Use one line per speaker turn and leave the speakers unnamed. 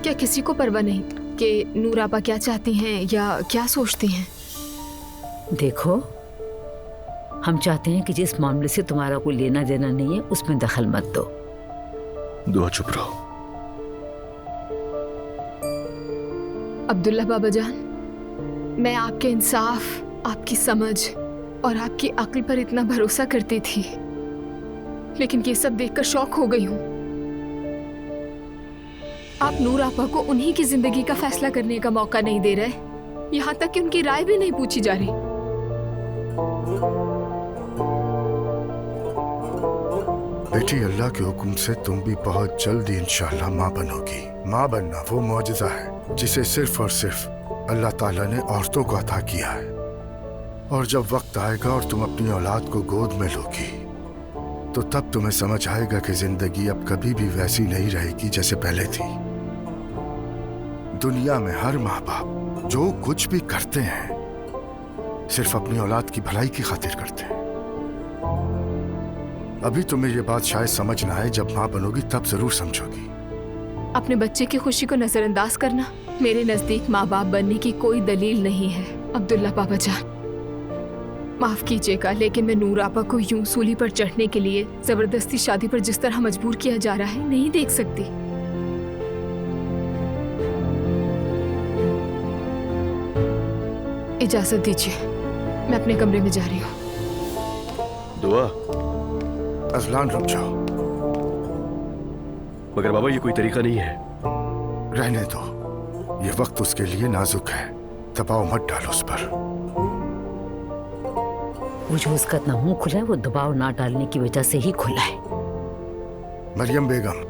क्या किसी को परवाह नहीं कि नूर आपा क्या चाहती हैं या क्या सोचती हैं?
देखो, हम चाहते हैं कि जिस मामले से तुम्हारा कोई लेना देना नहीं है उसमें दखल मत दो।
दुआ चुप रहो।
अब्दुल्ला बाबा जान, मैं आपके इंसाफ, आपकी समझ और आपकी अक्ल पर इतना भरोसा करती थी, लेकिन ये सब देखकर शॉक हो गई हूँ। आप नूर आपा को उन्हीं की जिंदगी का फैसला करने का मौका नहीं दे रहे, यहाँ तक कि उनकी राय भी नहीं पूछी जा रही।
बेटी, अल्लाह के हुक्म से तुम भी बहुत जल्दी इंशाअल्लाह माँ बनोगी। माँ बनना वो मौजज़ा है जिसे सिर्फ और सिर्फ अल्लाह ताला ने औरतों को अता किया है। और जब वक्त आएगा और तुम अपनी औलाद को गोद में लोगी तो तब तुम्हें समझ आएगा कि जिंदगी अब कभी भी वैसी नहीं रहेगी जैसे पहले थी। दुनिया में हर माँ बाप जो कुछ भी करते हैं सिर्फ अपनी औलाद की भलाई की खातिर करते हैं। अभी तुम्हें ये बात शायद समझ ना आए, जब माँ बनोगी तब जरूर समझोगी।
अपने बच्चे की खुशी को नजरअंदाज करना मेरे नजदीक माँ बाप बनने की कोई दलील नहीं है। अब्दुल्ला बाबा जान, माफ कीजिएगा, लेकिन मैं नूर आपा को यूं सूली पर चढ़ने के लिए जबरदस्ती शादी पर जिस तरह मजबूर किया जा रहा है नहीं देख सकती। इजाजत दीजिए, मैं अपने कमरे में जा रही हूँ।
दुआ।
अजलान, रुक जाओ।
मगर बाबा, ये कोई तरीका नहीं है।
रहने दो, ये वक्त उसके लिए नाजुक है, दबाव मत डालो उस पर।
वो जो उसका इतना मुंह खुला है वो दबाव ना डालने की वजह से ही खुला है।
मरियम बेगम,